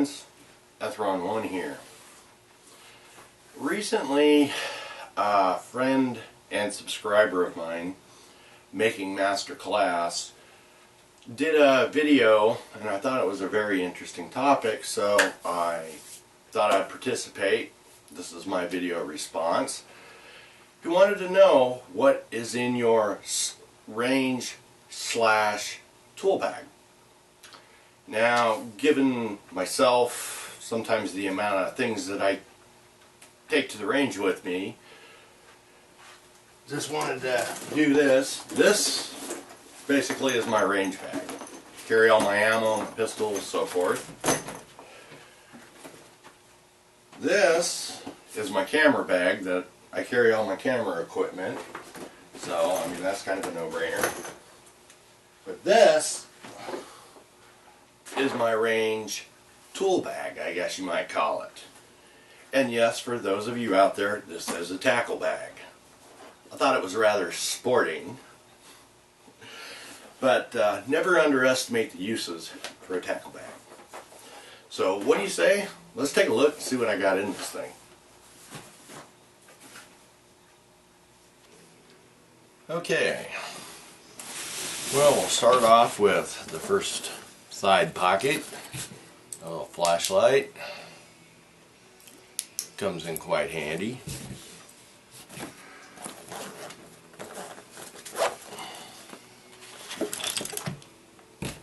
friends, Ethron1 here. Recently, a friend and subscriber of mine, Making MasterClass, did a video, and I thought it was a very interesting topic, so I thought I'd participate. This is my video response. He wanted to know what is in your range/tool bag. Now, given myself, sometimes the amount of things that I take to the range with me, just wanted to do this. This basically is my range bag. Carry all my ammo, pistols, so forth. This is my camera bag that I carry all my camera equipment. So, I mean, that's kind of a no-brainer. But this is my range tool bag, I guess you might call it. And yes, for those of you out there, this is a tackle bag. I thought it was rather sporting, but never underestimate the uses for a tackle bag. So what do you say? Let's take a look and see what I got in this thing. Okay, well, we'll start off with the first side pocket. A little flashlight. Comes in quite handy.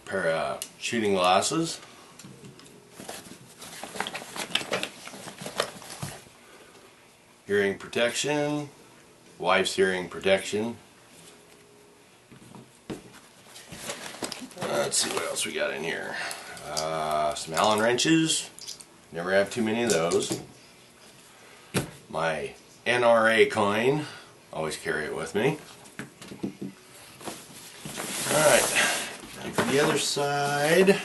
Pair of shooting glasses. Hearing protection. Wife's hearing protection. Let's see what else we got in here. Some Allen wrenches. Never have too many of those. My NRA coin. Always carry it with me. Alright. And for the other side,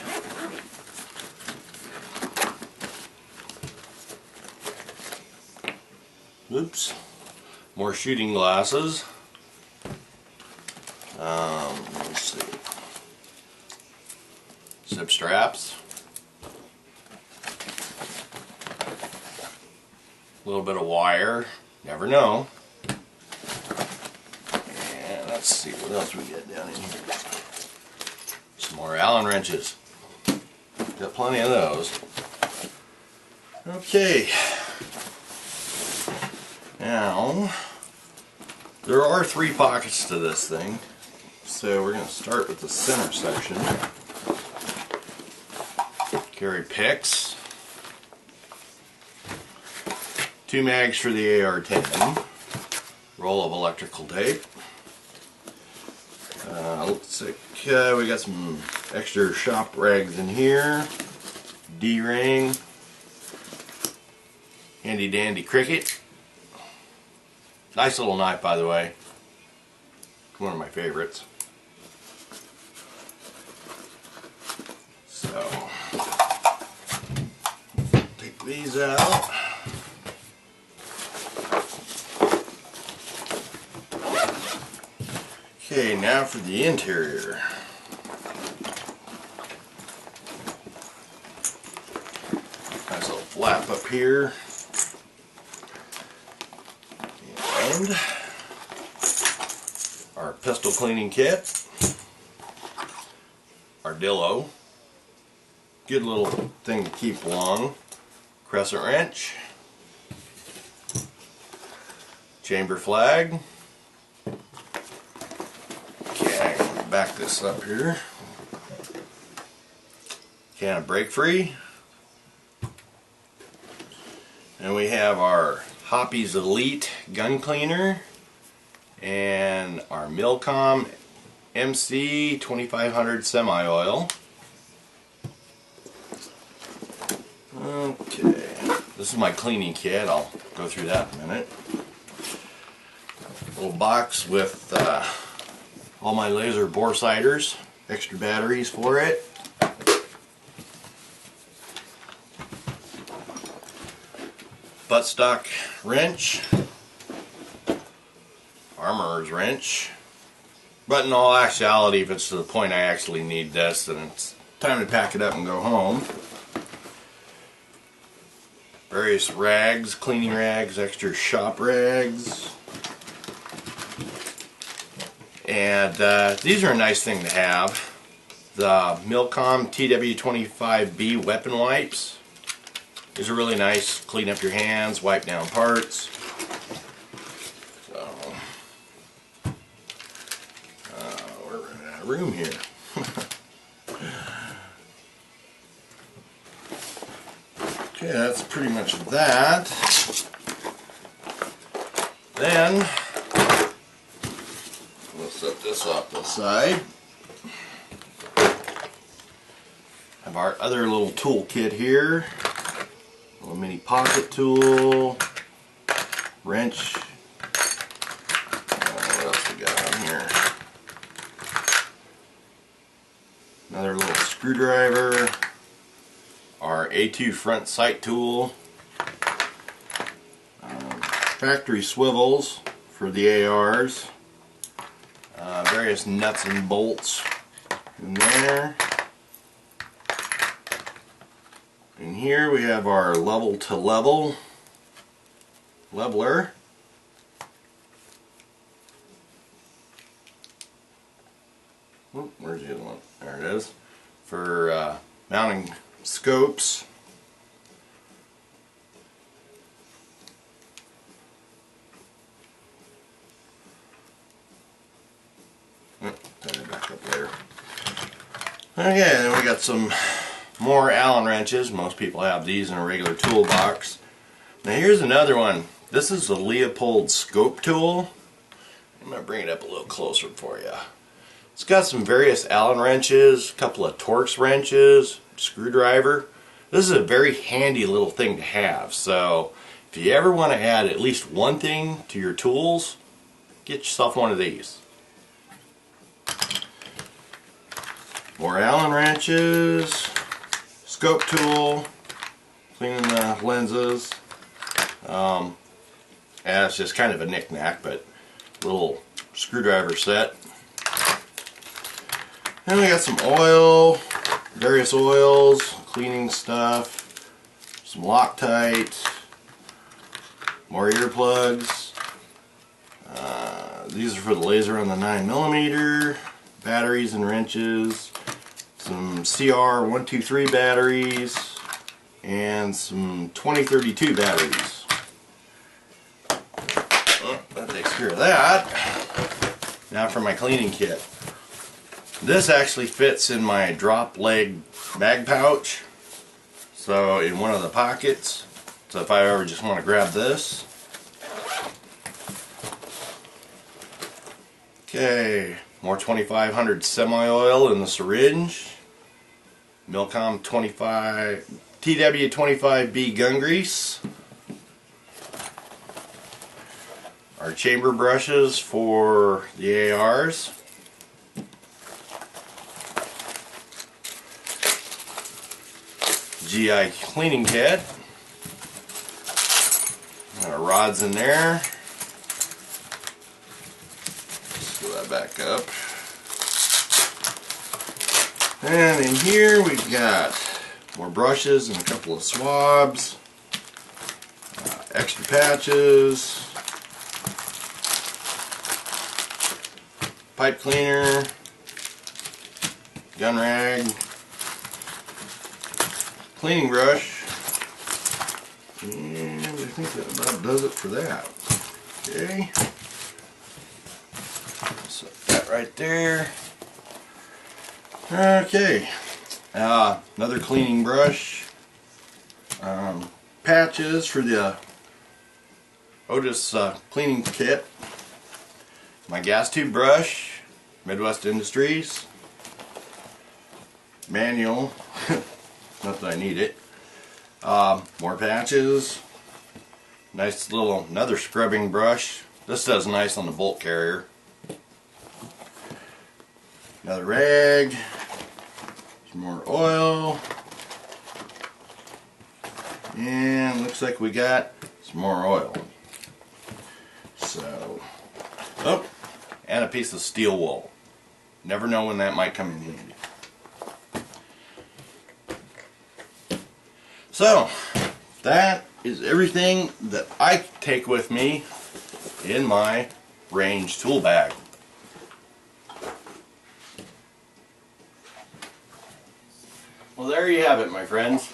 oops, more shooting glasses. Let's see. Zip straps. A little bit of wire. Never know. And let's see what else we get down in here. Some more Allen wrenches. Got plenty of those. Okay. Now, there are 3 pockets to this thing. So we're going to start with the center section. Carry picks. 2 mags for the AR-10. Roll of electrical tape. Looks like we got some extra shop rags in here. D-ring. Handy dandy cricket. Nice little knife, by the way. One of my favorites. So, take these out. Okay, now for the interior. Nice little flap up here. And our pistol cleaning kit. Our Dillo. Good little thing to keep along. Crescent wrench. Chamber flag. Back this up here. Can of break free. And we have our Hoppy's Elite gun cleaner and our Milcom MC 2500 semi-oil. Okay, this is my cleaning kit. I'll go through that in a minute. Little box with all my laser bore sighters, extra batteries for it. Buttstock wrench, armorer's wrench. But in all actuality, if it's to the point I actually need this, then it's time to pack it up and go home. various rags, cleaning rags, extra shop rags. And these are a nice thing to have. The Milcom TW25B weapon wipes. These are really nice. Clean up your hands, wipe down parts. So, we're running out of room here. Okay, that's pretty much that. Then, we'll set this off to the side. Have our other little tool kit here. A little mini pocket tool, wrench. What else we got on here? Another little screwdriver. Our A2 front sight tool. Factory swivels for the ARs. Various nuts and bolts in there. And here we have our level-to-level leveler. Oop, where's the other one? There it is. For mounting scopes. Put it back up later. Okay, then we got some more Allen wrenches. Most people have these in a regular toolbox. Now here's another one. This is the Leopold scope tool. I'm going to bring it up a little closer for you. It's got some various Allen wrenches, a couple of Torx wrenches, screwdriver. This is a very handy little thing to have. So if you ever want to add at least one thing to your tools, get yourself one of these. More Allen wrenches, scope tool, cleaning the lenses. Yeah, it's just kind of a knick-knack, but little screwdriver set. And we got some oil, various oils, cleaning stuff, some Loctite, more earplugs. These are for the laser on the 9mm, batteries and wrenches, some CR123 batteries, and some 2032 batteries. Oh, that takes care of that. Now for my cleaning kit. This actually fits in my drop leg bag pouch, so in one of the pockets. So if I ever just want to grab this. Okay, more 2500 semi-oil in the syringe. Milcom TW25B gun grease. Our chamber brushes for the ARs. GI cleaning kit. Our rods in there. Let's go that back up. And in here we've got more brushes and a couple of swabs, extra patches, pipe cleaner, gun rag, cleaning brush, and I think that about does it for that. Okay, set that right there. Okay, another cleaning brush, patches for the Otis cleaning kit, my gas tube brush, Midwest Industries, manual, not that I need it, more patches, nice little another scrubbing brush. This does nice on the bolt carrier. Another rag, some more oil, and looks like we got some more oil. So, oh, and a piece of steel wool. Never know when that might come in handy. So, that is everything that I take with me in my range tool bag. Well, there you have it, my friends.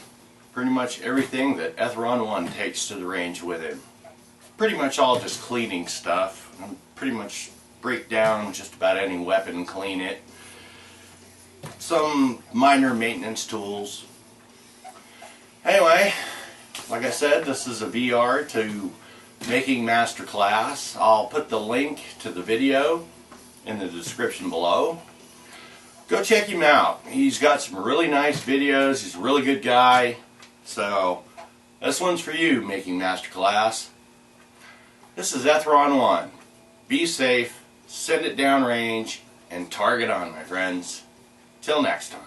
Pretty much everything that Ethron 1 takes to the range with him. Pretty much all just cleaning stuff. And pretty much break down just about any weapon, clean it. Some minor maintenance tools. Anyway, like I said, this is a VR to Making MasterClass. I'll put the link to the video in the description below. Go check him out. He's got some really nice videos. He's a really good guy. So, this one's for you, Making MasterClass. This is Ethron 1. Be safe, send it downrange, and target on, my friends. Till next time.